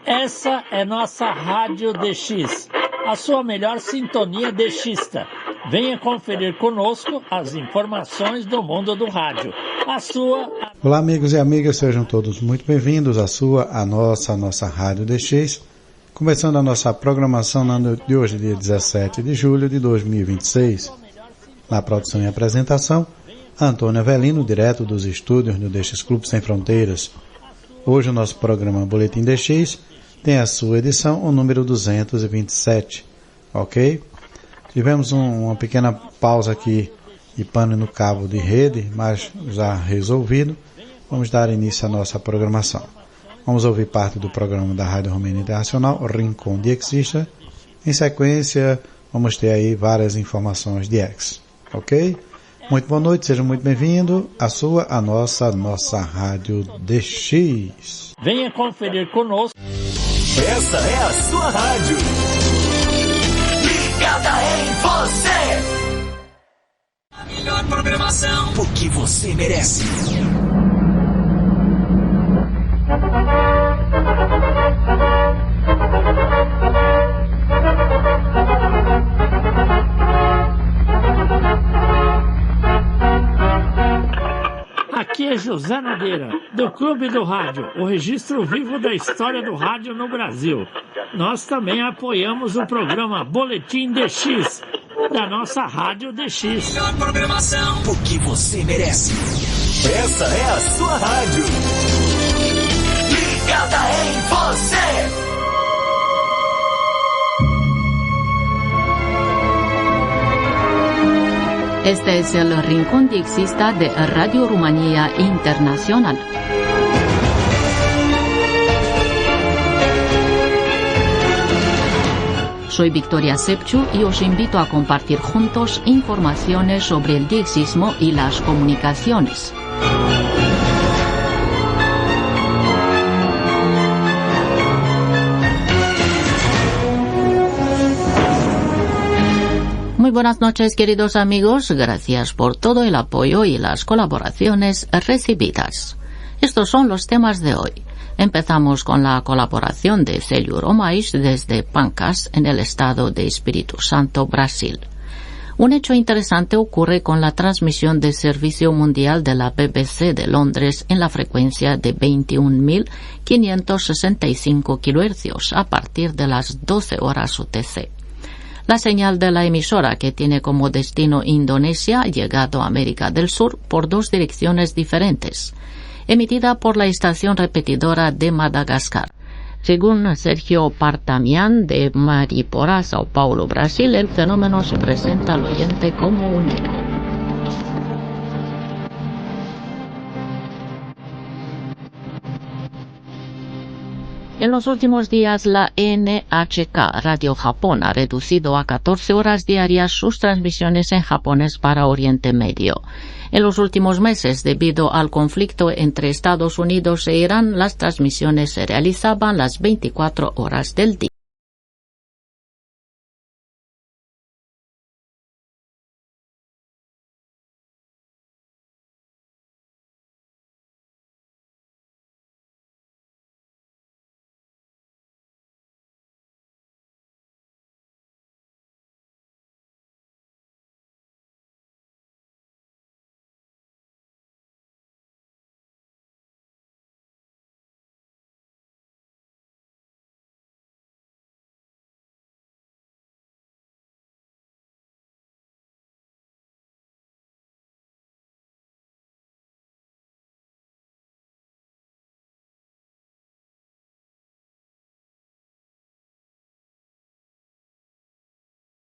Essa é nossa Rádio DX, a sua melhor sintonia DXista. Venha conferir conosco as informações do mundo do rádio. Olá, amigos e amigas, sejam todos muito bem-vindos à nossa Rádio DX. Começando a nossa programação no ano de hoje, dia 17 de julho de 2026. Na produção e apresentação, Antônio Avelino, direto dos estúdios do DX Clube Sem Fronteiras. Hoje o nosso programa Boletim DX tem a sua edição, o número 227, ok? Tivemos uma pequena pausa aqui de pane no cabo de rede, mas já resolvido. Vamos dar início à nossa programação. Vamos ouvir parte do programa da Rádio Romênia Internacional, Rincón de Exista. Em sequência, vamos ter aí várias informações de ex, ok? Muito boa noite, seja muito bem-vindo à nossa Rádio DX. Venha conferir conosco. Essa é a sua rádio. Ligada em você. A melhor programação. Porque você merece. Aqui é José Nogueira, do Clube do Rádio, o registro vivo da história do rádio no Brasil. Nós também apoiamos o programa Boletim DX, da nossa Rádio DX. Melhor programação, porque você merece. Essa é a sua rádio. Ligada em você. Este es el Rincón de Exista de Radio Rumanía Internacional. Soy Victoria Sepciu y os invito a compartir juntos informaciones sobre el diexismo y las comunicaciones. Muy buenas noches, queridos amigos. Gracias por todo el apoyo y las colaboraciones recibidas. Estos son los temas de hoy. Empezamos con la colaboración de Célio Romais desde Pancas, en el estado de Espíritu Santo, Brasil. Un hecho interesante ocurre con la transmisión de servicio mundial de la BBC de Londres en la frecuencia de 21.565 kHz a partir de las 12 horas UTC. La señal de la emisora, que tiene como destino Indonesia, ha llegado a América del Sur por dos direcciones diferentes, emitida por la estación repetidora de Madagascar. Según Sergio Partamián de Mariporá, Sao Paulo, Brasil, el fenómeno se presenta al oyente como un eco. En los últimos días, la NHK Radio Japón ha reducido a 14 horas diarias sus transmisiones en japonés para Oriente Medio. En los últimos meses, debido al conflicto entre Estados Unidos e Irán, las transmisiones se realizaban las 24 horas del día.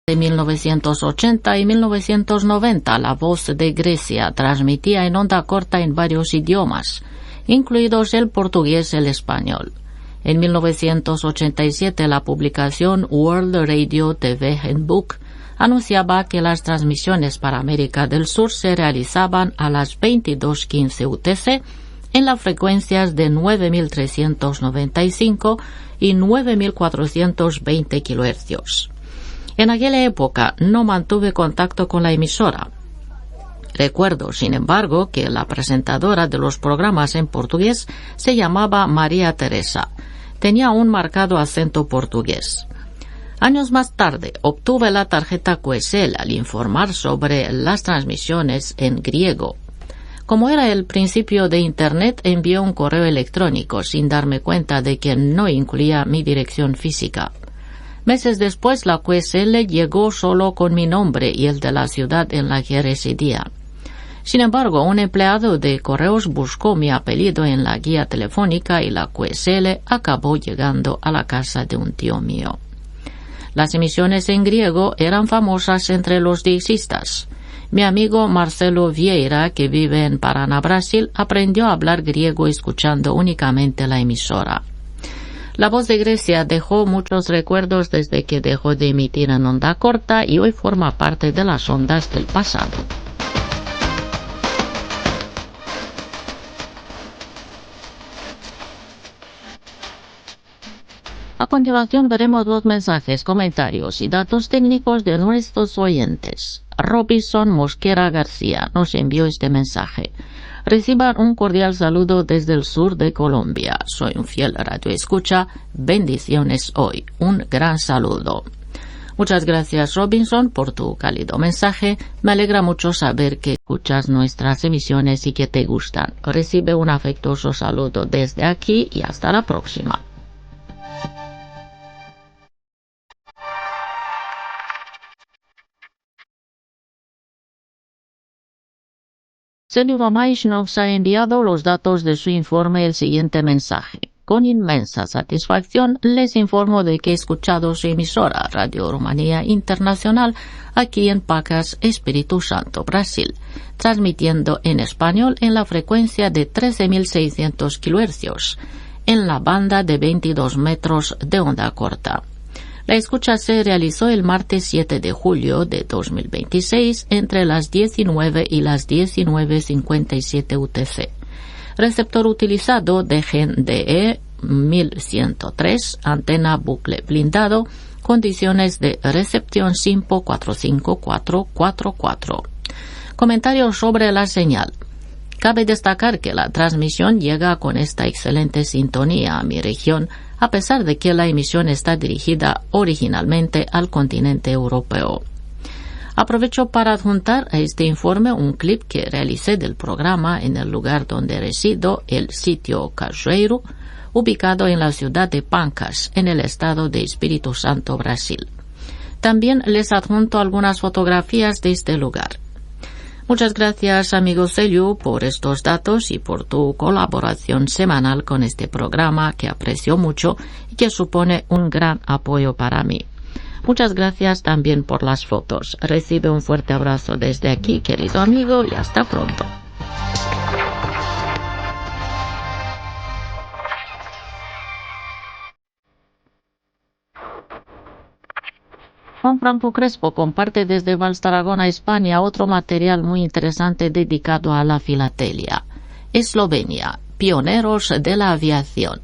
De 1980 y 1990, La Voz de Grecia transmitía en onda corta en varios idiomas, incluidos el portugués y el español. En 1987, la publicación World Radio TV Handbook anunciaba que las transmisiones para América del Sur se realizaban a las 22:15 UTC en las frecuencias de 9.395 y 9.420 kHz. En aquella época no mantuve contacto con la emisora. Recuerdo, sin embargo, que la presentadora de los programas en portugués se llamaba María Teresa. Tenía un marcado acento portugués. Años más tarde obtuve la tarjeta QSL al informar sobre las transmisiones en griego. Como era el principio de Internet, envié un correo electrónico sin darme cuenta de que no incluía mi dirección física. Meses después, la QSL llegó solo con mi nombre y el de la ciudad en la que residía. Sin embargo, un empleado de correos buscó mi apellido en la guía telefónica y la QSL acabó llegando a la casa de un tío mío. Las emisiones en griego eran famosas entre los diexistas. Mi amigo Marcelo Vieira, que vive en Paraná, Brasil, aprendió a hablar griego escuchando únicamente la emisora. La Voz de Grecia dejó muchos recuerdos desde que dejó de emitir en onda corta y hoy forma parte de las ondas del pasado. A continuación veremos los mensajes, comentarios y datos técnicos de nuestros oyentes. Robinson Mosquera García nos envió este mensaje. Reciban un cordial saludo desde el sur de Colombia. Soy un fiel radioescucha. Bendiciones hoy. Un gran saludo. Muchas gracias, Robinson, por tu cálido mensaje. Me alegra mucho saber que escuchas nuestras emisiones y que te gustan. Recibe un afectuoso saludo desde aquí y hasta la próxima. Celio Maish nos ha enviado los datos de su informe el siguiente mensaje. Con inmensa satisfacción les informo de que he escuchado su emisora Radio Rumanía Internacional aquí en Pacas, Espíritu Santo, Brasil, transmitiendo en español en la frecuencia de 13.600 kHz, en la banda de 22 metros de onda corta. La escucha se realizó el martes 7 de julio de 2026 entre las 19 y las 19:57 UTC. Receptor utilizado DGDE 1103, antena bucle blindado, condiciones de recepción SINPO 45444. Comentarios sobre la señal. Cabe destacar que la transmisión llega con esta excelente sintonía a mi región, a pesar de que la emisión está dirigida originalmente al continente europeo. Aprovecho para adjuntar a este informe un clip que realicé del programa en el lugar donde resido, el sitio Cajueiro, ubicado en la ciudad de Pancas, en el estado de Espíritu Santo, Brasil. También les adjunto algunas fotografías de este lugar. Muchas gracias, amigo Celio, por estos datos y por tu colaboración semanal con este programa que aprecio mucho y que supone un gran apoyo para mí. Muchas gracias también por las fotos. Recibe un fuerte abrazo desde aquí, querido amigo, y hasta pronto. Juan Franco Crespo comparte desde Valstaragona, España, otro material muy interesante dedicado a la filatelia. Eslovenia, pioneros de la aviación.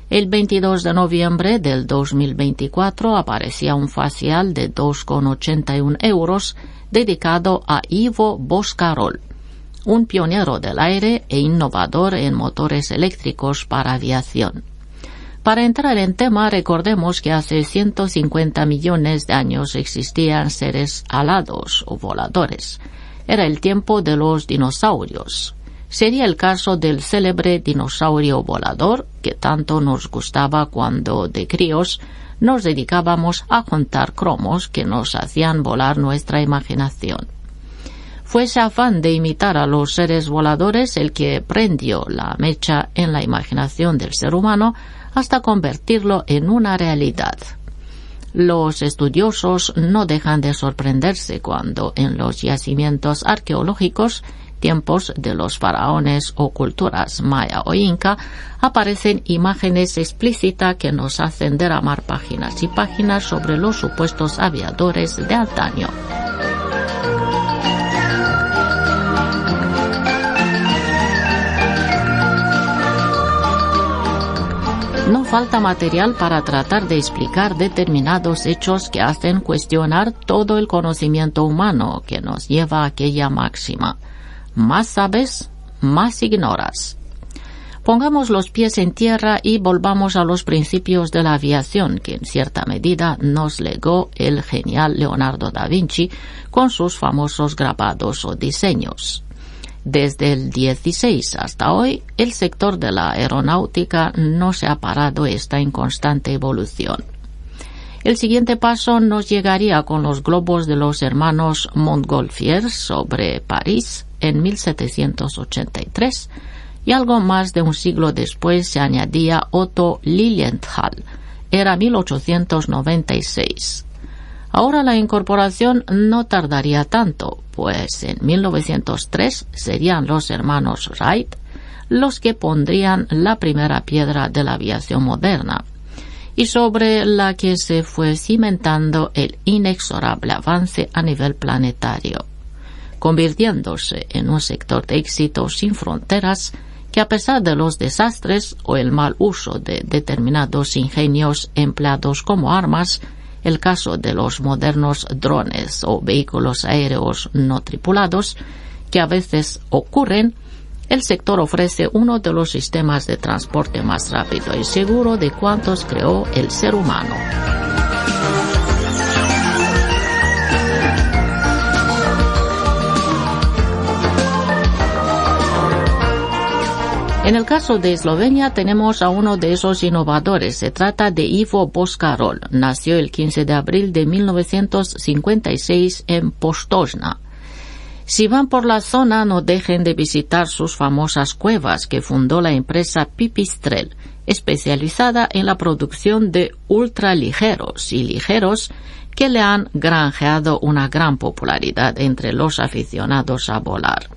El 22 de noviembre del 2024 aparecía un facial de 2,81 euros dedicado a Ivo Boscarol, un pionero del aire e innovador en motores eléctricos para aviación. Para entrar en tema, recordemos que hace 150 millones de años existían seres alados o voladores. Era el tiempo de los dinosaurios. Sería el caso del célebre dinosaurio volador que tanto nos gustaba cuando de críos nos dedicábamos a contar cromos que nos hacían volar nuestra imaginación. Fue ese afán de imitar a los seres voladores el que prendió la mecha en la imaginación del ser humano hasta convertirlo en una realidad. Los estudiosos no dejan de sorprenderse cuando en los yacimientos arqueológicos, tiempos de los faraones o culturas maya o inca, aparecen imágenes explícitas que nos hacen derramar páginas y páginas sobre los supuestos aviadores de antaño. No falta material para tratar de explicar determinados hechos que hacen cuestionar todo el conocimiento humano que nos lleva a aquella máxima. Más sabes, más ignoras. Pongamos los pies en tierra y volvamos a los principios de la aviación que en cierta medida nos legó el genial Leonardo da Vinci con sus famosos grabados o diseños. Desde el 16 hasta hoy, el sector de la aeronáutica no se ha parado, está en constante evolución. El siguiente paso nos llegaría con los globos de los hermanos Montgolfier sobre París en 1783, y algo más de un siglo después se añadía Otto Lilienthal, era 1896. Ahora la incorporación no tardaría tanto, pues en 1903 serían los hermanos Wright los que pondrían la primera piedra de la aviación moderna, y sobre la que se fue cimentando el inexorable avance a nivel planetario, convirtiéndose en un sector de éxito sin fronteras que, a pesar de los desastres o el mal uso de determinados ingenios empleados como armas, el caso de los modernos drones o vehículos aéreos no tripulados, que a veces ocurren, el sector ofrece uno de los sistemas de transporte más rápido y seguro de cuantos creó el ser humano. En el caso de Eslovenia tenemos a uno de esos innovadores. Se trata de Ivo Boscarol. Nació el 15 de abril de 1956 en Postojna. Si van por la zona, no dejen de visitar sus famosas cuevas que fundó la empresa Pipistrel, especializada en la producción de ultraligeros y ligeros que le han granjeado una gran popularidad entre los aficionados a volar.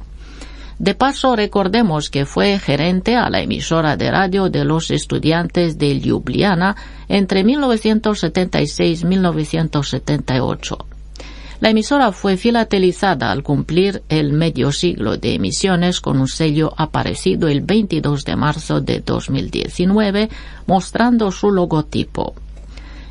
De paso, recordemos que fue gerente a la emisora de radio de los estudiantes de Ljubljana entre 1976 y 1978. La emisora fue filatelizada al cumplir el medio siglo de emisiones con un sello aparecido el 22 de marzo de 2019, mostrando su logotipo.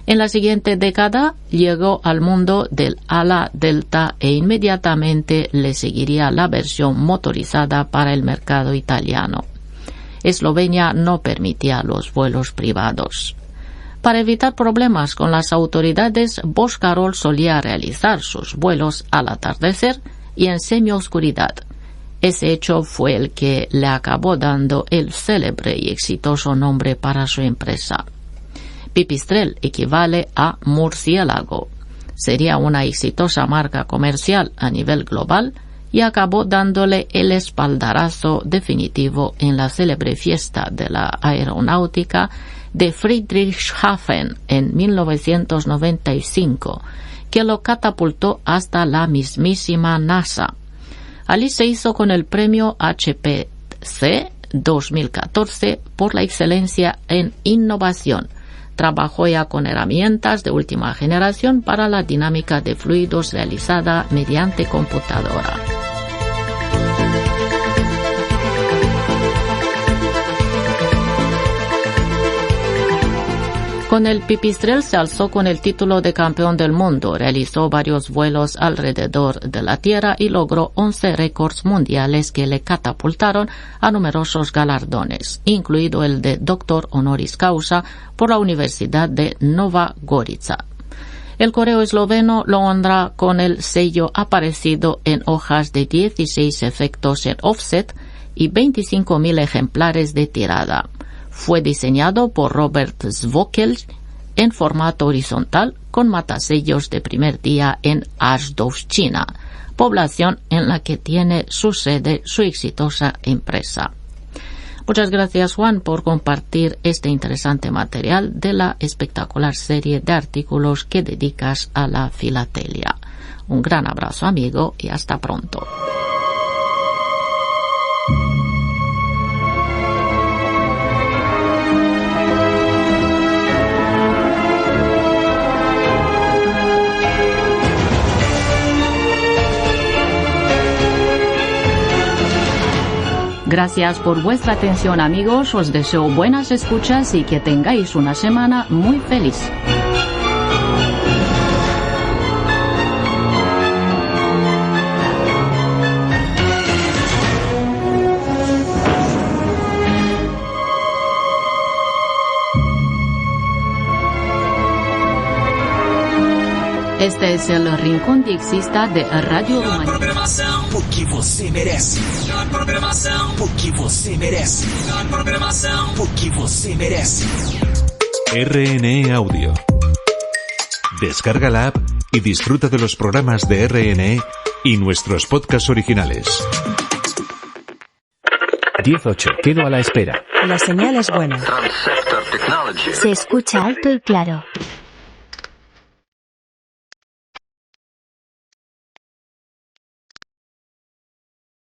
En la siguiente década llegó al mundo del ala delta e inmediatamente le seguiría la versión motorizada para el mercado italiano. Eslovenia no permitía los vuelos privados. Para evitar problemas con las autoridades, Boscarol solía realizar sus vuelos al atardecer y en semioscuridad. Ese hecho fue el que le acabó dando el célebre y exitoso nombre para su empresa. Pipistrel equivale a murciélago. Sería una exitosa marca comercial a nivel global y acabó dándole el espaldarazo definitivo en la célebre fiesta de la aeronáutica de Friedrichshafen en 1995, que lo catapultó hasta la mismísima NASA. Allí se hizo con el premio HPC 2014 por la excelencia en innovación. Trabajó ya con herramientas de última generación para la dinámica de fluidos realizada mediante computadora. Con el Pipistrel se alzó con el título de campeón del mundo, realizó varios vuelos alrededor de la Tierra y logró 11 récords mundiales que le catapultaron a numerosos galardones, incluido el de doctor honoris causa por la Universidad de Nova Gorica. El correo esloveno lo honra con el sello aparecido en hojas de 16 efectos en offset y 25.000 ejemplares de tirada. Fue diseñado por Robert Zvokel en formato horizontal con matasellos de primer día en Asdovština, población en la que tiene su sede su exitosa empresa. Muchas gracias, Juan, por compartir este interesante material de la espectacular serie de artículos que dedicas a la filatelia. Un gran abrazo, amigo, y hasta pronto. Gracias por vuestra atención, amigos. Os deseo buenas escuchas y que tengáis una semana muy feliz. Este es el Rincón Diexista de Radio Rumania. Programação, porque você merece. Melhor programação, porque você merece. Melhor programação, porque você merece. RNE Audio. Descarga la app y disfruta de los programas de RNE y nuestros podcasts originales. 10-8. Quedo a la espera. La señal es buena. Se escucha alto y claro.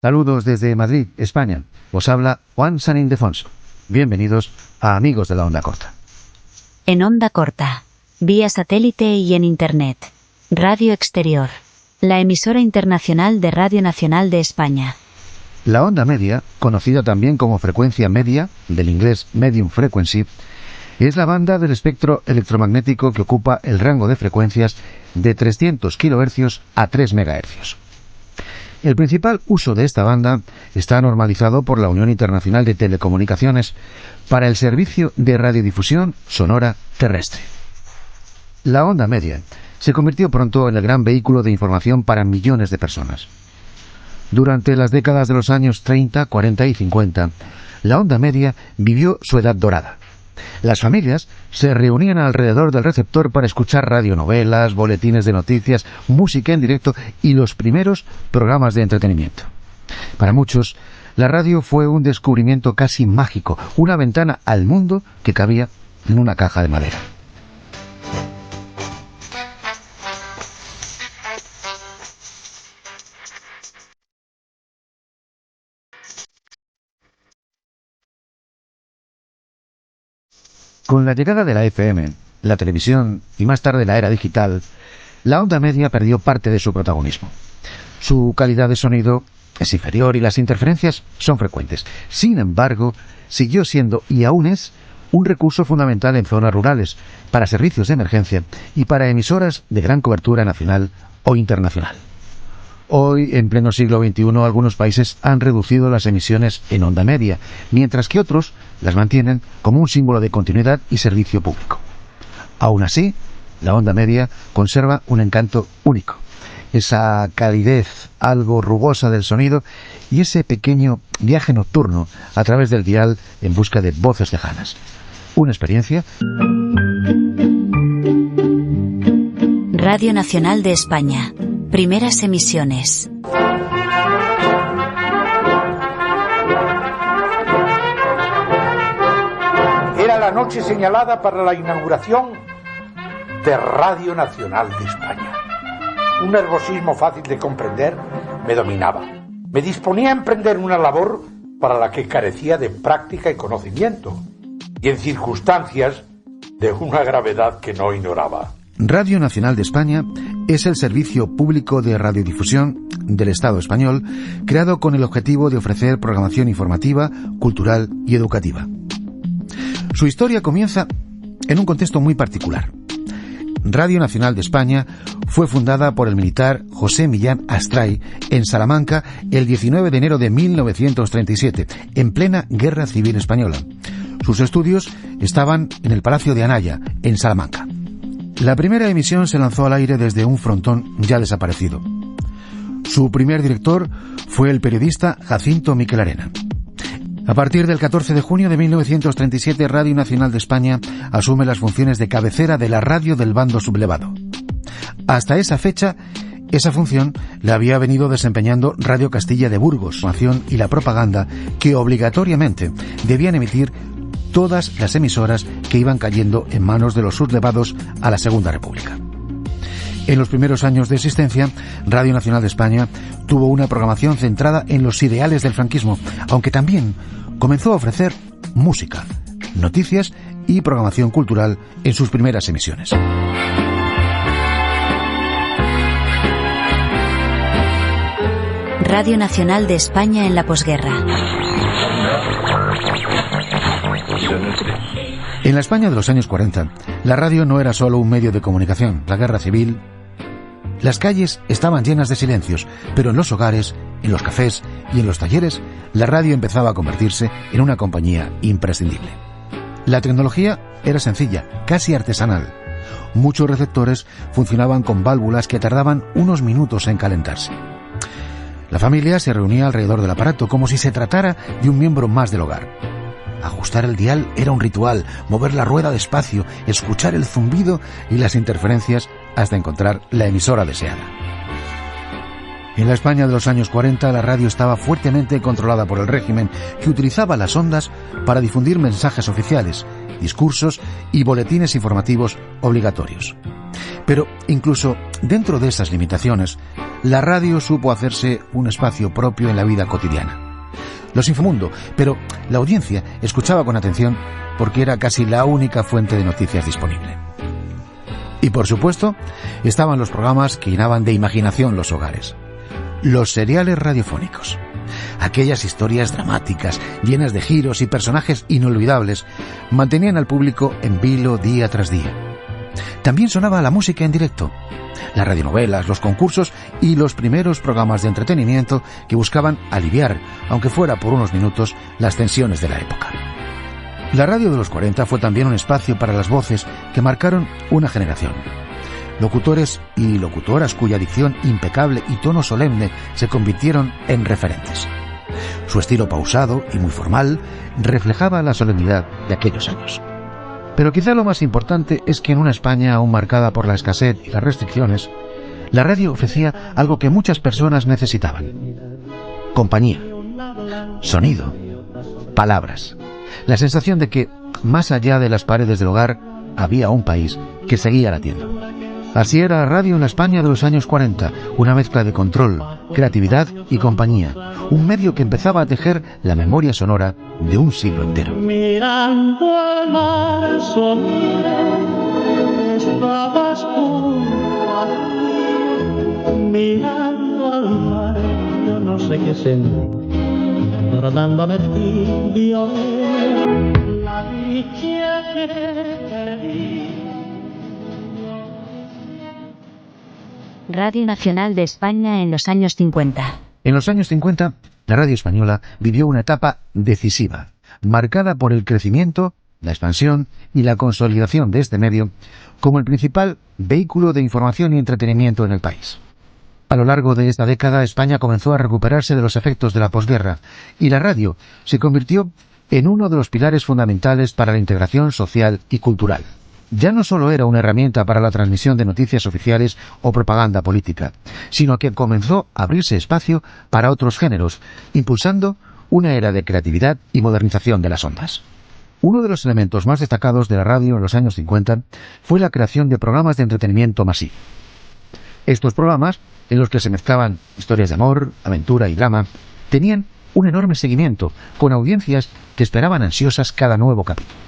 Saludos desde Madrid, España. Os habla Juan San Ildefonso. Bienvenidos a Amigos de la Onda Corta. En onda corta, vía satélite y en Internet. Radio Exterior. La emisora internacional de Radio Nacional de España. La onda media, conocida también como frecuencia media, del inglés medium frequency, es la banda del espectro electromagnético que ocupa el rango de frecuencias de 300 kHz a 3 MHz. El principal uso de esta banda está normalizado por la Unión Internacional de Telecomunicaciones para el servicio de radiodifusión sonora terrestre. La onda media se convirtió pronto en el gran vehículo de información para millones de personas. Durante las décadas de los años 30, 40 y 50, la onda media vivió su edad dorada. Las familias se reunían alrededor del receptor para escuchar radionovelas, boletines de noticias, música en directo y los primeros programas de entretenimiento. Para muchos, la radio fue un descubrimiento casi mágico, una ventana al mundo que cabía en una caja de madera. Con la llegada de la FM, la televisión y más tarde la era digital, la onda media perdió parte de su protagonismo. Su calidad de sonido es inferior y las interferencias son frecuentes. Sin embargo, siguió siendo y aún es un recurso fundamental en zonas rurales, para servicios de emergencia y para emisoras de gran cobertura nacional o internacional. Hoy, en pleno siglo XXI, algunos países han reducido las emisiones en onda media, mientras que otros las mantienen como un símbolo de continuidad y servicio público. Aún así, la onda media conserva un encanto único. Esa calidez algo rugosa del sonido y ese pequeño viaje nocturno a través del dial en busca de voces lejanas. Una experiencia. Radio Nacional de España. Primeras emisiones. Era la noche señalada para la inauguración de Radio Nacional de España. Un nerviosismo fácil de comprender me dominaba. Me disponía a emprender una labor para la que carecía de práctica y conocimiento, y en circunstancias de una gravedad que no ignoraba. Radio Nacional de España es el servicio público de radiodifusión del Estado español, creado con el objetivo de ofrecer programación informativa, cultural y educativa. Su historia comienza en un contexto muy particular. Radio Nacional de España fue fundada por el militar José Millán Astray en Salamanca el 19 de enero de 1937, en plena Guerra Civil Española. Sus estudios estaban en el Palacio de Anaya, en Salamanca. La primera emisión se lanzó al aire desde un frontón ya desaparecido. Su primer director fue el periodista Jacinto Miquel Arena. A partir del 14 de junio de 1937, Radio Nacional de España asume las funciones de cabecera de la radio del bando sublevado. Hasta esa fecha, esa función la había venido desempeñando Radio Castilla de Burgos, la información y la propaganda que obligatoriamente debían emitir todas las emisoras que iban cayendo en manos de los sublevados a la Segunda República. En los primeros años de existencia, Radio Nacional de España tuvo una programación centrada en los ideales del franquismo, aunque también comenzó a ofrecer música, noticias y programación cultural en sus primeras emisiones. Radio Nacional de España en la posguerra. En la España de los años 40, la radio no era solo un medio de comunicación. La guerra civil. Las calles estaban llenas de silencios, pero en los hogares, en los cafés y en los talleres, la radio empezaba a convertirse en una compañía imprescindible. La tecnología era sencilla, casi artesanal. Muchos receptores funcionaban con válvulas que tardaban unos minutos en calentarse. La familia se reunía alrededor del aparato como si se tratara de un miembro más del hogar. Ajustar el dial era un ritual, mover la rueda despacio, escuchar el zumbido y las interferencias hasta encontrar la emisora deseada. En la España de los años 40, la radio estaba fuertemente controlada por el régimen, que utilizaba las ondas para difundir mensajes oficiales, discursos y boletines informativos obligatorios. Pero incluso dentro de esas limitaciones, la radio supo hacerse un espacio propio en la vida cotidiana. Los Infomundo, pero la audiencia escuchaba con atención porque era casi la única fuente de noticias disponible. Y por supuesto, estaban los programas que llenaban de imaginación los hogares. Los seriales radiofónicos. Aquellas historias dramáticas, llenas de giros y personajes inolvidables, mantenían al público en vilo día tras día. También sonaba la música en directo, las radionovelas, los concursos y los primeros programas de entretenimiento que buscaban aliviar, aunque fuera por unos minutos, las tensiones de la época. La radio de los 40 fue también un espacio para las voces que marcaron una generación. Locutores y locutoras cuya dicción impecable y tono solemne se convirtieron en referentes. Su estilo pausado y muy formal reflejaba la solemnidad de aquellos años. Pero quizá lo más importante es que en una España aún marcada por la escasez y las restricciones, la radio ofrecía algo que muchas personas necesitaban: compañía, sonido, palabras, la sensación de que, más allá de las paredes del hogar, había un país que seguía latiendo. Así era la radio en la España de los años 40, una mezcla de control, creatividad y compañía, un medio que empezaba a tejer la memoria sonora de un siglo entero. Mirando al mar estabas junto a mí. Mirando al mar, yo no sé qué sentí, tratándome tibio, la dicha que te di. Radio Nacional de España en los años 50. En los años 50, la radio española vivió una etapa decisiva, marcada por el crecimiento, la expansión y la consolidación de este medio como el principal vehículo de información y entretenimiento en el país. A lo largo de esta década, España comenzó a recuperarse de los efectos de la posguerra y la radio se convirtió en uno de los pilares fundamentales para la integración social y cultural. Ya no solo era una herramienta para la transmisión de noticias oficiales o propaganda política, sino que comenzó a abrirse espacio para otros géneros, impulsando una era de creatividad y modernización de las ondas. Uno de los elementos más destacados de la radio en los años 50 fue la creación de programas de entretenimiento masivo. Estos programas, en los que se mezclaban historias de amor, aventura y drama, tenían un enorme seguimiento, con audiencias que esperaban ansiosas cada nuevo capítulo.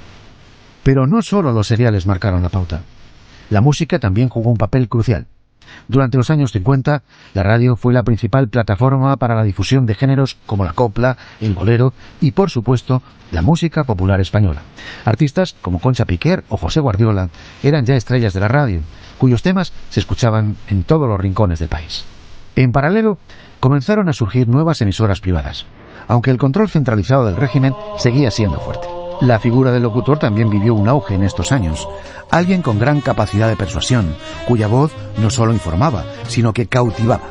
Pero no solo los seriales marcaron la pauta. La música también jugó un papel crucial. Durante los años 50, la radio fue la principal plataforma para la difusión de géneros como la copla, el bolero y, por supuesto, la música popular española. Artistas como Concha Piquer o José Guardiola eran ya estrellas de la radio, cuyos temas se escuchaban en todos los rincones del país. En paralelo, comenzaron a surgir nuevas emisoras privadas, aunque el control centralizado del régimen seguía siendo fuerte. La figura del locutor también vivió un auge en estos años. Alguien con gran capacidad de persuasión, cuya voz no solo informaba, sino que cautivaba.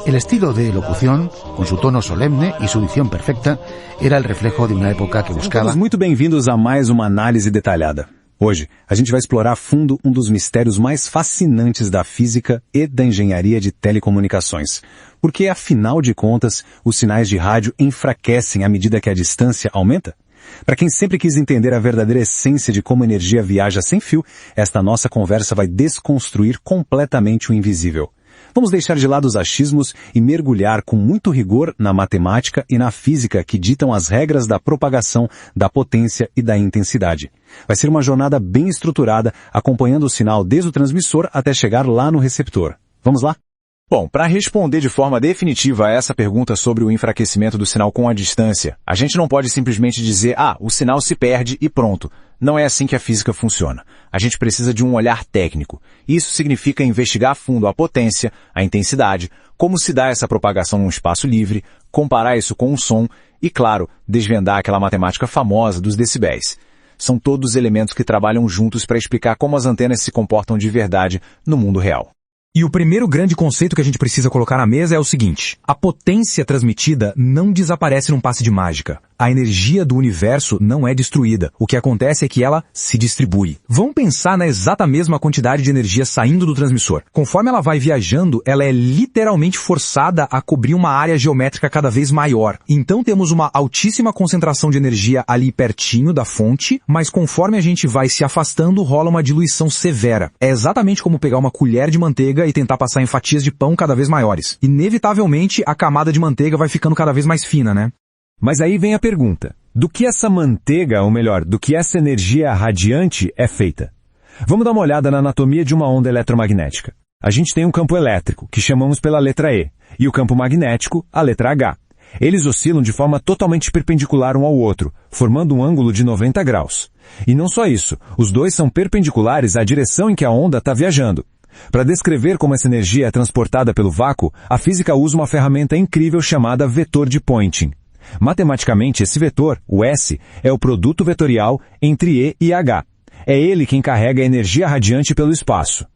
El estilo de locución, con su tono solemne y su dicción perfecta, era el reflejo de una época que buscaba... Todos muito bem-vindos a mais uma análise detalhada. Hoje, a gente vai explorar a fundo um dos mistérios mais fascinantes da física e da engenharia de telecomunicações. Porque, afinal de contas, os sinais de rádio enfraquecem à medida que a distância aumenta? Para quem sempre quis entender a verdadeira essência de como a energia viaja sem fio, esta nossa conversa vai desconstruir completamente o invisível. Vamos deixar de lado os achismos e mergulhar com muito rigor na matemática e na física que ditam as regras da propagação, da potência e da intensidade. Vai ser uma jornada bem estruturada, acompanhando o sinal desde o transmissor até chegar lá no receptor. Vamos lá? Bom, para responder de forma definitiva a essa pergunta sobre o enfraquecimento do sinal com a distância, a gente não pode simplesmente dizer, o sinal se perde e pronto. Não é assim que a física funciona. A gente precisa de um olhar técnico. Isso significa investigar a fundo a potência, a intensidade, como se dá essa propagação num espaço livre, comparar isso com um som e, claro, desvendar aquela matemática famosa dos decibéis. São todos elementos que trabalham juntos para explicar como as antenas se comportam de verdade no mundo real. E o primeiro grande conceito que a gente precisa colocar na mesa é o seguinte: a potência transmitida não desaparece num passe de mágica. A energia do universo não é destruída. O que acontece é que ela se distribui. Vamos pensar na exata mesma quantidade de energia saindo do transmissor. Conforme ela vai viajando, ela é literalmente forçada a cobrir uma área geométrica cada vez maior. Então temos uma altíssima concentração de energia ali pertinho da fonte, mas conforme a gente vai se afastando, rola uma diluição severa. É exatamente como pegar uma colher de manteiga e tentar passar em fatias de pão cada vez maiores. Inevitavelmente, a camada de manteiga vai ficando cada vez mais fina, né? Mas aí vem a pergunta: do que essa manteiga, ou melhor, do que essa energia radiante é feita? Vamos dar uma olhada na anatomia de uma onda eletromagnética. A gente tem um campo elétrico, que chamamos pela letra E, e o campo magnético, a letra H. Eles oscilam de forma totalmente perpendicular um ao outro, formando um ângulo de 90 graus. E não só isso, os dois são perpendiculares à direção em que a onda está viajando. Para descrever como essa energia é transportada pelo vácuo, a física usa uma ferramenta incrível chamada vetor de Poynting. Matematicamente, esse vetor, o S, é o produto vetorial entre E e H. É ele quem carrega a energia radiante pelo espaço.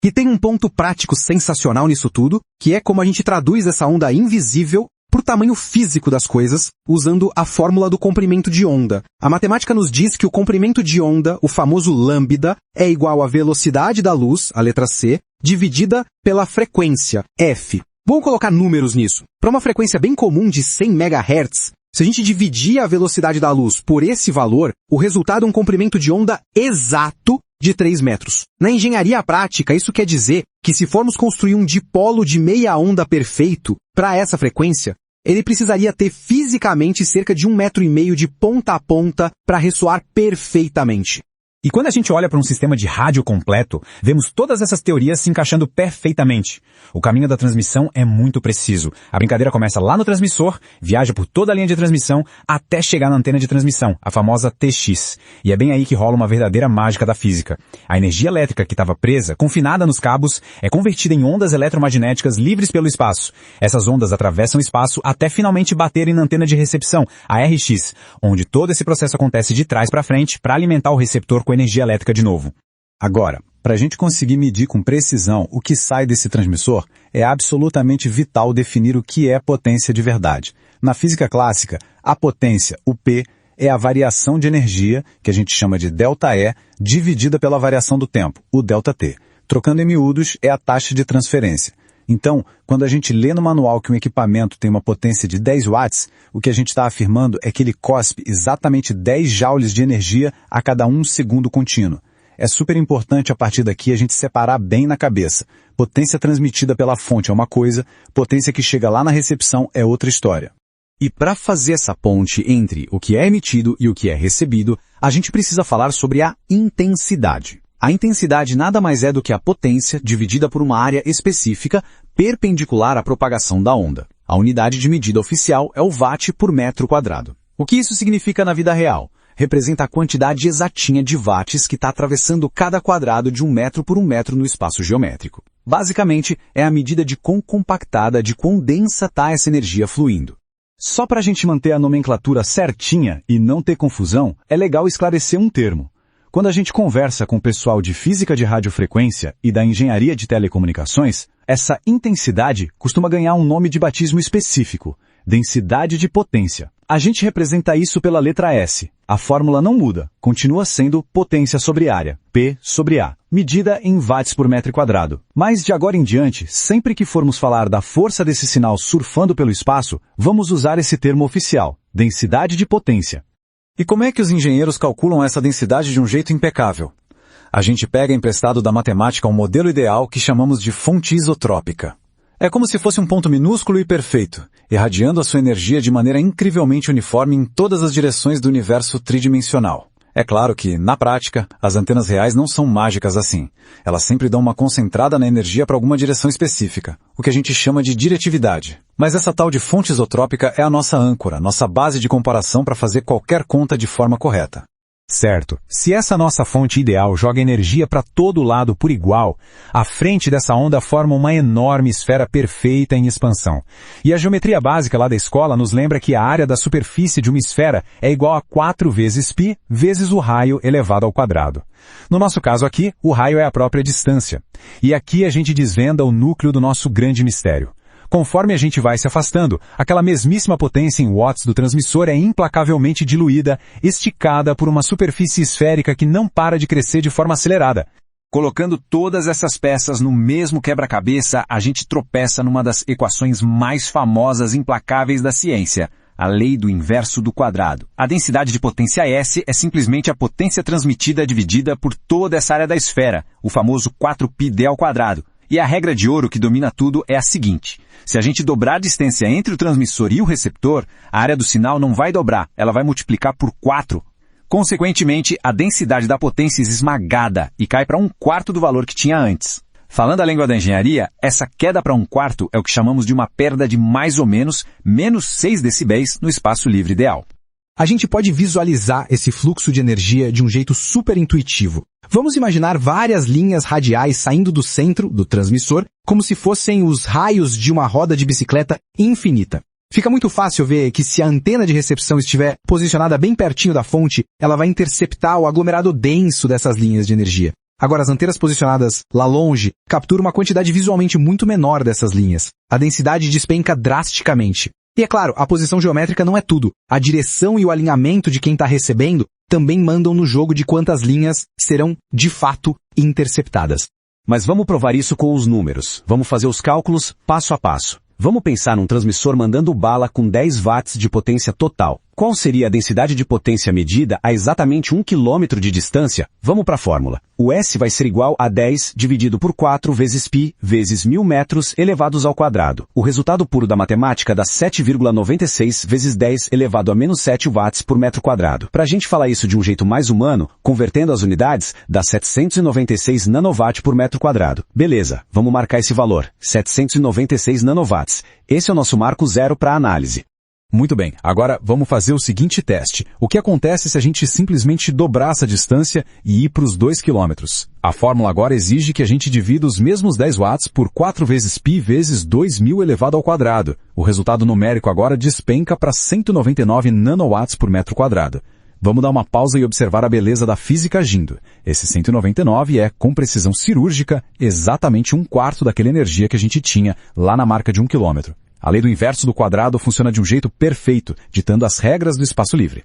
E tem um ponto prático sensacional nisso tudo, que é como a gente traduz essa onda invisível para o tamanho físico das coisas, usando a fórmula do comprimento de onda. A matemática nos diz que o comprimento de onda, o famoso lambda, é igual à velocidade da luz, a letra C, dividida pela frequência, F. Vamos colocar números nisso. Para uma frequência bem comum de 100 MHz, se a gente dividir a velocidade da luz por esse valor, o resultado é um comprimento de onda exato de 3 metros. Na engenharia prática, isso quer dizer que se formos construir um dipolo de meia onda perfeito para essa frequência, ele precisaria ter fisicamente cerca de 1,5 metro de ponta a ponta para ressoar perfeitamente. E quando a gente olha para um sistema de rádio completo, vemos todas essas teorias se encaixando perfeitamente. O caminho da transmissão é muito preciso. A brincadeira começa lá no transmissor, viaja por toda a linha de transmissão, até chegar na antena de transmissão, a famosa TX. E é bem aí que rola uma verdadeira mágica da física. A energia elétrica que estava presa, confinada nos cabos, é convertida em ondas eletromagnéticas livres pelo espaço. Essas ondas atravessam o espaço até finalmente baterem na antena de recepção, a RX, onde todo esse processo acontece de trás para frente para alimentar o receptor com energia elétrica de novo. Agora, para a gente conseguir medir com precisão o que sai desse transmissor, é absolutamente vital definir o que é potência de verdade. Na física clássica, a potência, o P, é a variação de energia, que a gente chama de ΔE, dividida pela variação do tempo, o ΔT. Trocando em miúdos, é a taxa de transferência. Então, quando a gente lê no manual que um equipamento tem uma potência de 10 watts, o que a gente está afirmando é que ele cospe exatamente 10 joules de energia a cada 1 segundo contínuo. É super importante a partir daqui a gente separar bem na cabeça. Potência transmitida pela fonte é uma coisa, potência que chega lá na recepção é outra história. E para fazer essa ponte entre o que é emitido e o que é recebido, a gente precisa falar sobre a intensidade. A intensidade nada mais é do que a potência dividida por uma área específica perpendicular à propagação da onda. A unidade de medida oficial é o watt por metro quadrado. O que isso significa na vida real? Representa a quantidade exatinha de watts que está atravessando cada quadrado de 1 metro por 1 metro no espaço geométrico. Basicamente, é a medida de quão compactada, de quão densa está essa energia fluindo. Só para a gente manter a nomenclatura certinha e não ter confusão, é legal esclarecer um termo. Quando a gente conversa com o pessoal de física de radiofrequência e da engenharia de telecomunicações, essa intensidade costuma ganhar um nome de batismo específico, densidade de potência. A gente representa isso pela letra S. A fórmula não muda, continua sendo potência sobre área, P sobre A, medida em watts por metro quadrado. Mas de agora em diante, sempre que formos falar da força desse sinal surfando pelo espaço, vamos usar esse termo oficial, densidade de potência. E como é que os engenheiros calculam essa densidade de um jeito impecável? A gente pega emprestado da matemática um modelo ideal que chamamos de fonte isotrópica. É como se fosse um ponto minúsculo e perfeito, irradiando a sua energia de maneira incrivelmente uniforme em todas as direções do universo tridimensional. É claro que, na prática, as antenas reais não são mágicas assim. Elas sempre dão uma concentrada na energia para alguma direção específica, o que a gente chama de diretividade. Mas essa tal de fonte isotrópica é a nossa âncora, nossa base de comparação para fazer qualquer conta de forma correta. Certo, se essa nossa fonte ideal joga energia para todo lado por igual, a frente dessa onda forma uma enorme esfera perfeita em expansão. E a geometria básica lá da escola nos lembra que a área da superfície de uma esfera é igual a 4 vezes π vezes o raio elevado ao quadrado. No nosso caso aqui, o raio é a própria distância. E aqui a gente desvenda o núcleo do nosso grande mistério. Conforme a gente vai se afastando, aquela mesmíssima potência em watts do transmissor é implacavelmente diluída, esticada por uma superfície esférica que não para de crescer de forma acelerada. Colocando todas essas peças no mesmo quebra-cabeça, a gente tropeça numa das equações mais famosas e implacáveis da ciência, a lei do inverso do quadrado. A densidade de potência S é simplesmente a potência transmitida dividida por toda essa área da esfera, o famoso 4πd ao quadrado. E a regra de ouro que domina tudo é a seguinte: se a gente dobrar a distância entre o transmissor e o receptor, a área do sinal não vai dobrar, ela vai multiplicar por 4. Consequentemente, a densidade da potência é esmagada e cai para 1/4 do valor que tinha antes. Falando a língua da engenharia, essa queda para 1/4 é o que chamamos de uma perda de mais ou menos menos 6 decibéis no espaço livre ideal. A gente pode visualizar esse fluxo de energia de um jeito super intuitivo. Vamos imaginar várias linhas radiais saindo do centro do transmissor, como se fossem os raios de uma roda de bicicleta infinita. Fica muito fácil ver que se a antena de recepção estiver posicionada bem pertinho da fonte, ela vai interceptar o aglomerado denso dessas linhas de energia. Agora, as antenas posicionadas lá longe capturam uma quantidade visualmente muito menor dessas linhas. A densidade despenca drasticamente. E é claro, a posição geométrica não é tudo. A direção e o alinhamento de quem está recebendo também mandam no jogo de quantas linhas serão, de fato, interceptadas. Mas vamos provar isso com os números. Vamos fazer os cálculos passo a passo. Vamos pensar num transmissor mandando bala com 10 watts de potência total. Qual seria a densidade de potência medida a exatamente 1 km de distância? Vamos para a fórmula. O S vai ser igual a 10 dividido por 4 vezes π vezes 1000 metros elevados ao quadrado. O resultado puro da matemática dá 7,96 vezes 10 elevado a menos 7 watts por metro quadrado. Para a gente falar isso de um jeito mais humano, convertendo as unidades, dá 796 nanowatt por metro quadrado. Beleza, vamos marcar esse valor, 796 nanowatts. Esse é o nosso marco zero para análise. Muito bem, agora vamos fazer o seguinte teste. O que acontece se a gente simplesmente dobrar essa distância e ir para os 2 km? A fórmula agora exige que a gente divida os mesmos 10 watts por 4 vezes π vezes 2000 elevado ao quadrado. O resultado numérico agora despenca para 199 nanowatts por metro quadrado. Vamos dar uma pausa e observar a beleza da física agindo. Esse 199 é, com precisão cirúrgica, exatamente 1/4 daquela energia que a gente tinha lá na marca de 1 km. A lei do inverso do quadrado funciona de um jeito perfeito, ditando as regras do espaço livre.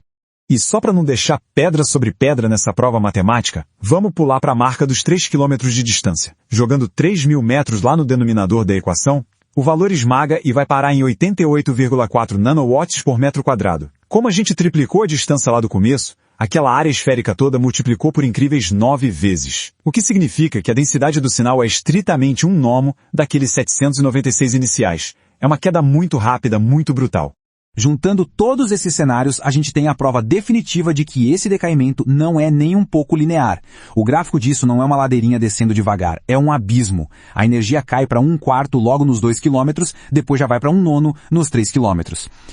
E só para não deixar pedra sobre pedra nessa prova matemática, vamos pular para a marca dos 3 km de distância. Jogando 3.000 metros lá no denominador da equação, o valor esmaga e vai parar em 88,4 nanowatts por metro quadrado. Como a gente triplicou a distância lá do começo, aquela área esférica toda multiplicou por incríveis 9 vezes. O que significa que a densidade do sinal é estritamente um nomo daqueles 796 iniciais. É uma queda muito rápida, muito brutal. Juntando todos esses cenários, a gente tem a prova definitiva de que esse decaimento não é nem um pouco linear. O gráfico disso não é uma ladeirinha descendo devagar, é um abismo. A energia cai para 1/4 logo nos 2 km, depois já vai para 1/9 nos 3 km.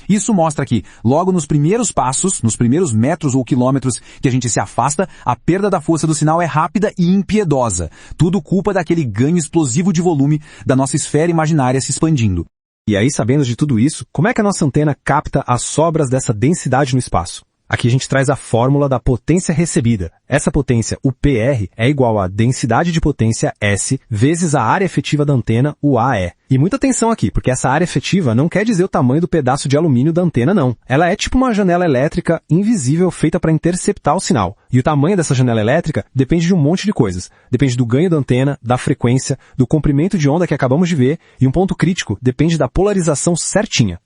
Isso mostra que, logo nos primeiros passos, nos primeiros metros ou quilômetros que a gente se afasta, a perda da força do sinal é rápida e impiedosa. Tudo culpa daquele ganho explosivo de volume da nossa esfera imaginária se expandindo. E aí, sabendo de tudo isso, como é que a nossa antena capta as sobras dessa densidade no espaço? Aqui a gente traz a fórmula da potência recebida. Essa potência, o PR, é igual à densidade de potência S vezes a área efetiva da antena, o AE. E muita atenção aqui, porque essa área efetiva não quer dizer o tamanho do pedaço de alumínio da antena, não. Ela é tipo uma janela elétrica invisível feita para interceptar o sinal. E o tamanho dessa janela elétrica depende de um monte de coisas. Depende do ganho da antena, da frequência, do comprimento de onda que acabamos de ver, e um ponto crítico depende da polarização certinha.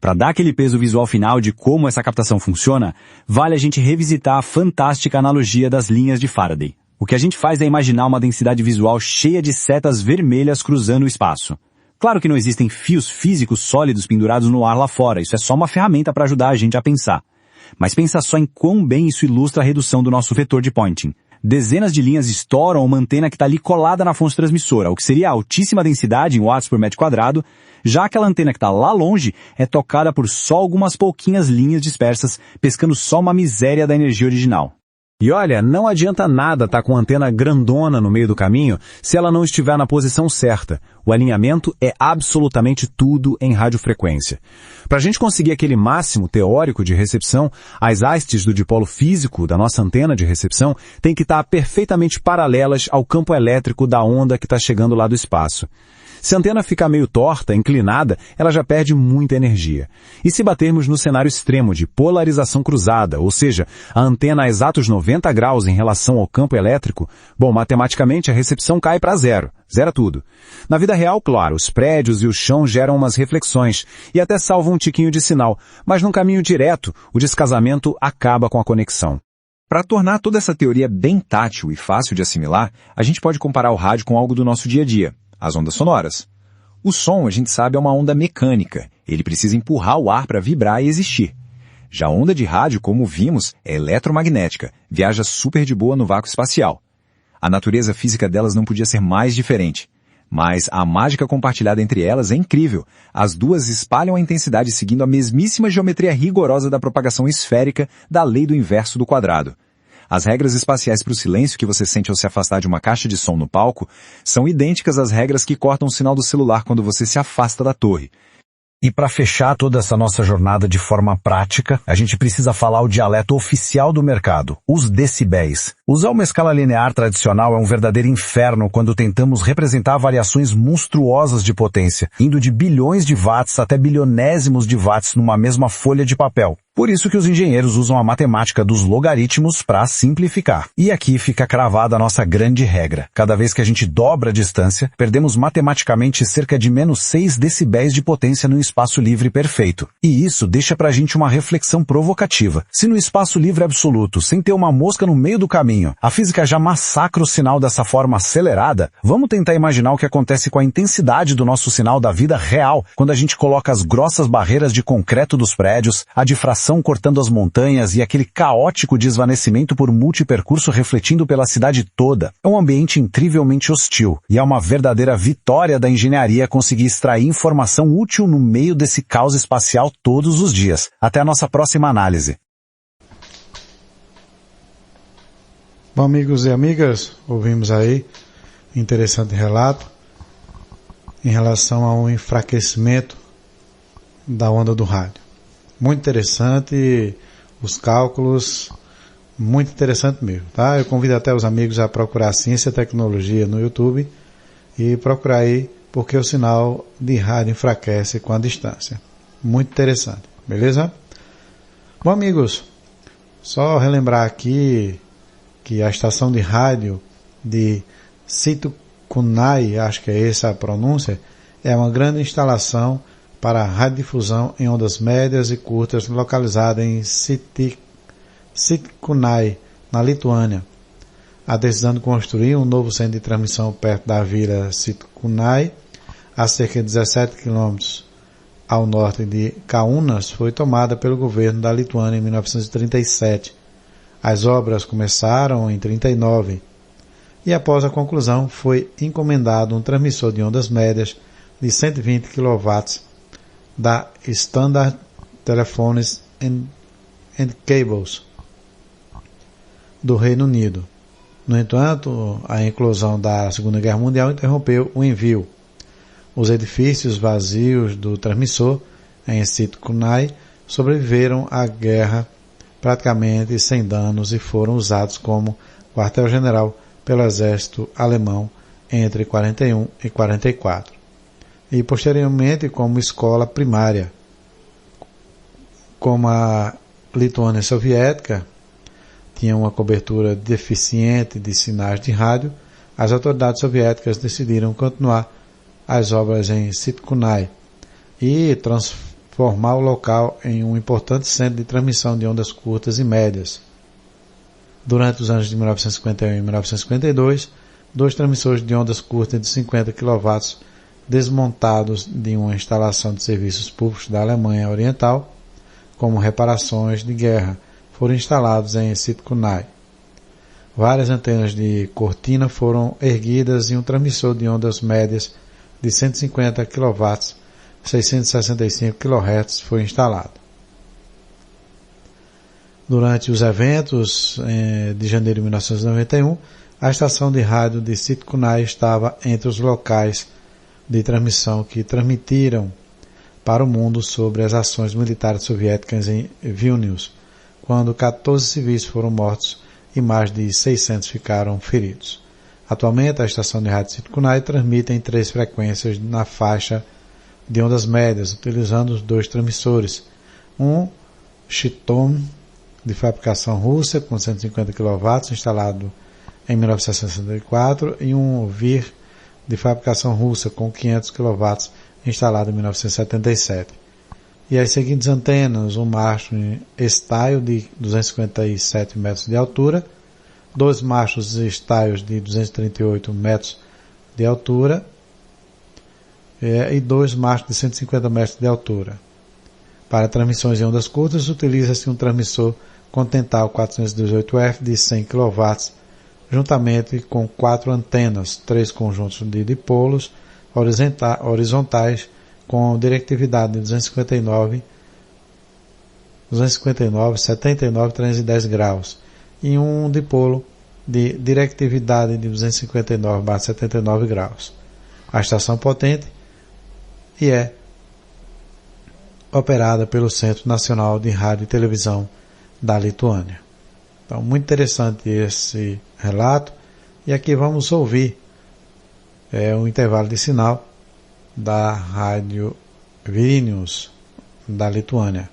Para dar aquele peso visual final de como essa captação funciona, vale a gente revisitar a fantástica analogia das linhas de Faraday. O que a gente faz é imaginar uma densidade visual cheia de setas vermelhas cruzando o espaço. Claro que não existem fios físicos sólidos pendurados no ar lá fora, isso é só uma ferramenta para ajudar a gente a pensar. Mas pensa só em quão bem isso ilustra a redução do nosso vetor de Poynting. Dezenas de linhas estouram uma antena que está ali colada na fonte transmissora, o que seria a altíssima densidade em watts por metro quadrado, já aquela antena que está lá longe é tocada por só algumas pouquinhas linhas dispersas, pescando só uma miséria da energia original. E olha, não adianta nada estar com a antena grandona no meio do caminho se ela não estiver na posição certa. O alinhamento é absolutamente tudo em radiofrequência. Para a gente conseguir aquele máximo teórico de recepção, as hastes do dipolo físico da nossa antena de recepção têm que estar perfeitamente paralelas ao campo elétrico da onda que está chegando lá do espaço. Se a antena ficar meio torta, inclinada, ela já perde muita energia. E se batermos no cenário extremo de polarização cruzada, ou seja, a antena a exatos 90 graus em relação ao campo elétrico, bom, matematicamente a recepção cai para zero. Zera tudo. Na vida real, claro, os prédios e o chão geram umas reflexões e até salvam um tiquinho de sinal, mas num caminho direto, o descasamento acaba com a conexão. Para tornar toda essa teoria bem tátil e fácil de assimilar, a gente pode comparar o rádio com algo do nosso dia a dia. As ondas sonoras. O som, a gente sabe, é uma onda mecânica. Ele precisa empurrar o ar para vibrar e existir. Já a onda de rádio, como vimos, é eletromagnética. Viaja super de boa no vácuo espacial. A natureza física delas não podia ser mais diferente. Mas a mágica compartilhada entre elas é incrível. As duas espalham a intensidade seguindo a mesmíssima geometria rigorosa da propagação esférica da lei do inverso do quadrado. As regras espaciais para o silêncio que você sente ao se afastar de uma caixa de som no palco são idênticas às regras que cortam o sinal do celular quando você se afasta da torre. E para fechar toda essa nossa jornada de forma prática, a gente precisa falar o dialeto oficial do mercado, os decibéis. Usar uma escala linear tradicional é um verdadeiro inferno quando tentamos representar variações monstruosas de potência, indo de bilhões de watts até bilionésimos de watts numa mesma folha de papel. Por isso que os engenheiros usam a matemática dos logaritmos para simplificar. E aqui fica cravada a nossa grande regra. Cada vez que a gente dobra a distância, perdemos matematicamente cerca de menos 6 decibéis de potência no espaço livre perfeito. E isso deixa pra gente uma reflexão provocativa. Se no espaço livre absoluto, sem ter uma mosca no meio do caminho, a física já massacra o sinal dessa forma acelerada, vamos tentar imaginar o que acontece com a intensidade do nosso sinal da vida real, quando a gente coloca as grossas barreiras de concreto dos prédios, a difração cortando as montanhas e aquele caótico desvanecimento por multipercurso refletindo pela cidade toda. É um ambiente incrivelmente hostil, e é uma verdadeira vitória da engenharia conseguir extrair informação útil no meio desse caos espacial todos os dias. Até a nossa próxima análise. Bom, amigos e amigas, ouvimos aí interessante relato em relação ao enfraquecimento da onda do rádio. Muito interessante, os cálculos, muito interessante mesmo, tá? Eu convido até os amigos a procurar Ciência e Tecnologia no YouTube e procurar aí porque o sinal de rádio enfraquece com a distância. Muito interessante, beleza? Bom, amigos, só relembrar aqui que a estação de rádio de Sitkunai, acho que é essa a pronúncia, é uma grande instalação para radiodifusão em ondas médias e curtas localizada em Sitkunai, na Lituânia. A decisão de construir um novo centro de transmissão perto da vila Sitkunai, a cerca de 17 km ao norte de Kaunas, foi tomada pelo governo da Lituânia em 1937. As obras começaram em 1939 e após a conclusão foi encomendado um transmissor de ondas médias de 120 kW da Standard Telephones and Cables do Reino Unido. No entanto, a eclosão da Segunda Guerra Mundial interrompeu o envio. Os edifícios vazios do transmissor em Sitkunai sobreviveram à guerra praticamente sem danos e foram usados como quartel-general pelo exército alemão entre 41 e 44. E posteriormente como escola primária. Como a Lituânia soviética tinha uma cobertura deficiente de sinais de rádio, as autoridades soviéticas decidiram continuar as obras em Sitkunai e transformar o local em um importante centro de transmissão de ondas curtas e médias. Durante os anos de 1951 e 1952, 2 transmissores de ondas curtas de 50 kW desmontados de uma instalação de serviços públicos da Alemanha Oriental, como reparações de guerra, foram instalados em Sitkunai. Várias antenas de cortina foram erguidas e um transmissor de ondas médias de 150 kW, 665 kHz foi instalado. Durante os eventos de janeiro de 1991, a estação de rádio de Sitkunai estava entre os locais de transmissão que transmitiram para o mundo sobre as ações militares soviéticas em Vilnius, quando 14 civis foram mortos e mais de 600 ficaram feridos. Atualmente, a estação de rádio Sitkunai transmite em 3 frequências na faixa de ondas médias, utilizando os 2 transmissores, um Chitom de fabricação russa com 150 kW instalado em 1964 e um Vir de fabricação russa com 500 kW instalado em 1977. E as seguintes antenas, um macho estyle de 257 metros de altura, 2 machos estáios de 238 metros de altura e 2 machos de 150 metros de altura. Para transmissões em ondas curtas, utiliza-se um transmissor Continental 418F de 100 kW, juntamente com 4 antenas, 3 conjuntos de dipolos horizontais com directividade de 259, 79, 310 graus e um dipolo de directividade de 259/79 graus. A estação potente e é operada pelo Centro Nacional de Rádio e Televisão da Lituânia. Então, muito interessante esse relato. E aqui vamos ouvir um intervalo de sinal da Rádio Vilnius, da Lituânia.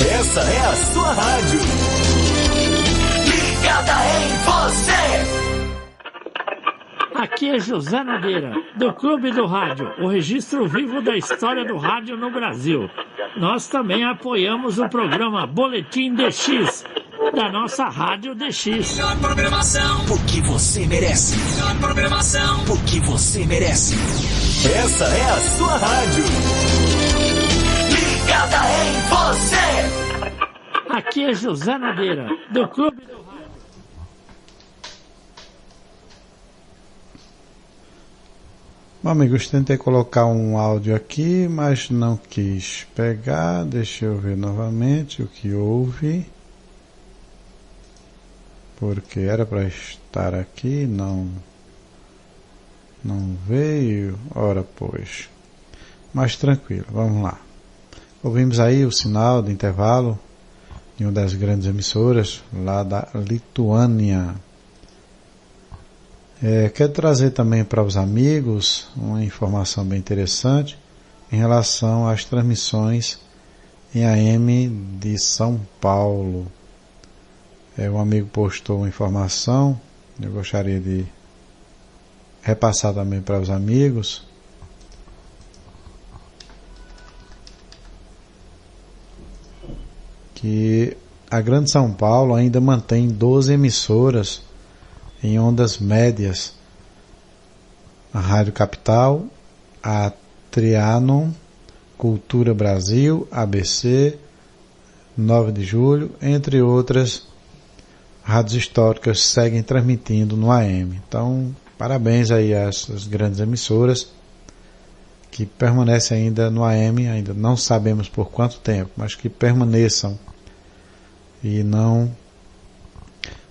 Essa é a sua rádio. Ligada em você. Aqui é José Nogueira, do Clube do Rádio, o registro vivo da história do rádio no Brasil. Nós também apoiamos o programa Boletim DX, da nossa Rádio DX. Melhor programação, o que você merece. Melhor programação, o que você merece. Essa é a sua rádio. Ligada em você. Aqui é José Nogueira, do Clube do Rádio. Bom, amigos, tentei colocar um áudio aqui, mas não quis pegar. Deixa eu ver novamente o que houve. Porque era para estar aqui, não veio. Ora, pois. Mas tranquilo, vamos lá. Ouvimos aí o sinal de intervalo de uma das grandes emissoras lá da Lituânia. Quero trazer também para os amigos uma informação bem interessante em relação às transmissões em AM de São Paulo. Um amigo postou uma informação, eu gostaria de repassar também para os amigos. Que a Grande São Paulo ainda mantém 12 emissoras em ondas médias. A Rádio Capital, a Trianon, Cultura Brasil, ABC, 9 de Julho, entre outras rádios históricas seguem transmitindo no AM. Então, parabéns aí a essas grandes emissoras que permanecem ainda no AM, ainda não sabemos por quanto tempo, mas que permaneçam e não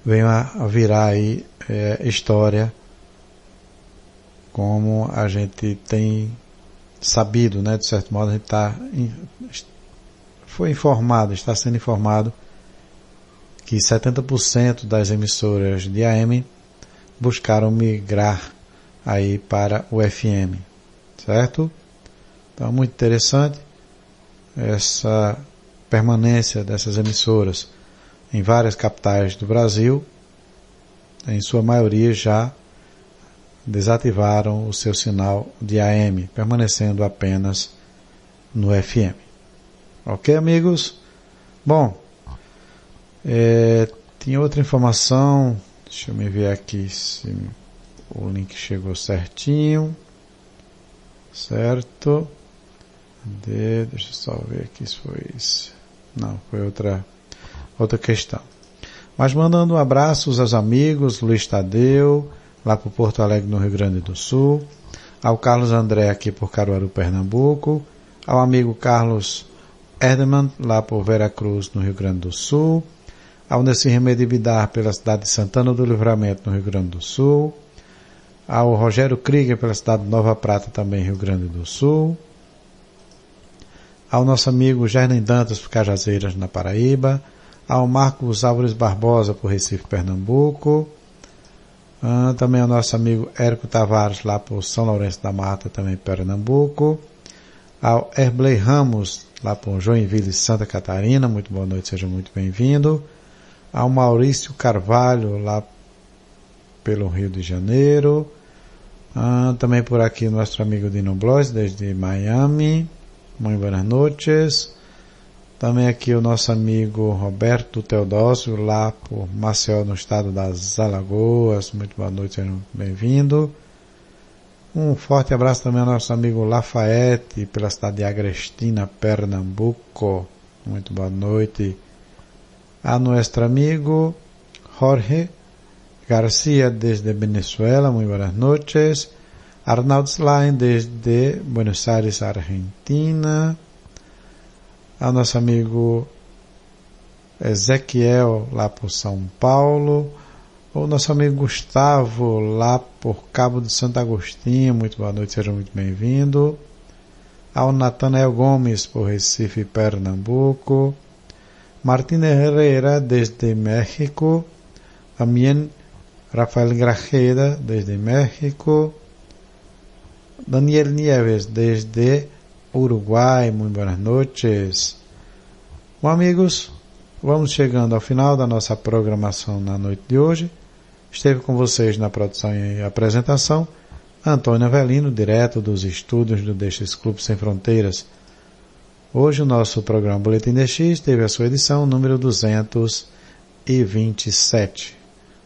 venham a virar aí história como a gente tem sabido, né? De certo modo a gente está está sendo informado que 70% das emissoras de AM buscaram migrar aí para o FM, certo? Então, muito interessante essa permanência dessas emissoras em várias capitais do Brasil. Em sua maioria já desativaram o seu sinal de AM, permanecendo apenas no FM. Ok, amigos? Bom, tinha outra informação, deixa eu me ver aqui se o link chegou certinho, certo? Deixa eu só ver aqui se foi isso. Não, foi outra questão. Mas mandando abraços aos amigos, Luiz Tadeu, lá por Porto Alegre, no Rio Grande do Sul, ao Carlos André, aqui por Caruaru, Pernambuco, ao amigo Carlos Erdemann, lá por Vera Cruz, no Rio Grande do Sul, ao Nessi Remédio Vidar, pela cidade de Santana do Livramento, no Rio Grande do Sul, ao Rogério Krieger, pela cidade de Nova Prata, também Rio Grande do Sul, ao nosso amigo Gernem Dantas, por Cajazeiras, na Paraíba, ao Marcos Álvares Barbosa, por Recife, Pernambuco, também ao nosso amigo Érico Tavares, lá por São Lourenço da Mata, também Pernambuco, ao Herbley Ramos, lá por Joinville, Santa Catarina, muito boa noite, seja muito bem-vindo, ao Maurício Carvalho, lá pelo Rio de Janeiro, também por aqui nosso amigo Dino Blois, desde Miami, muito boas noites. Também aqui o nosso amigo Roberto Teodósio, lá por Maceió, no estado das Alagoas. Muito boa noite, seja bem-vindo. Um forte abraço também ao nosso amigo Lafayette, pela cidade de Agrestina, Pernambuco. Muito boa noite. A nosso amigo Jorge Garcia, desde Venezuela. Muito boas noites. Arnaldo Slain, desde Buenos Aires, Argentina. Ao nosso amigo Ezequiel, lá por São Paulo, o nosso amigo Gustavo, lá por Cabo de Santo Agostinho, muito boa noite, seja muito bem-vindo. Ao Natanael Gomes, por Recife, Pernambuco. Martina Herrera, desde México. Também Rafael Grajeda, desde México. Daniel Nieves, desde Uruguai, muito boas noites. Bom, amigos, vamos chegando ao final da nossa programação na noite de hoje. Esteve com vocês na produção e apresentação Antônio Avelino, direto dos estúdios do DX Clube Sem Fronteiras. Hoje o nosso programa Boletim DX teve a sua edição número 227.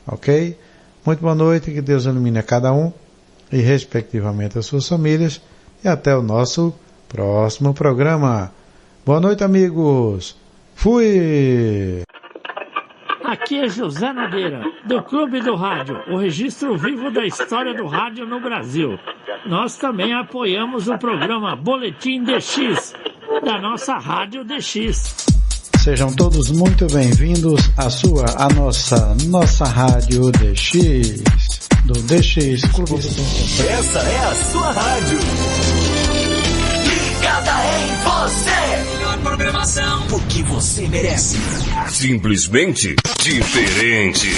Ok? Muito boa noite, que Deus ilumine a cada um e respectivamente as suas famílias, e até o nosso próximo programa. Boa noite, amigos. Fui! Aqui é José Nogueira, do Clube do Rádio, o registro vivo da história do rádio no Brasil. Nós também apoiamos o programa Boletim DX, da nossa Rádio DX. Sejam todos muito bem-vindos à nossa Rádio DX, do DX Clube. Essa é a sua rádio. Ligada em você. Melhor programação. O que você merece. Simplesmente diferente.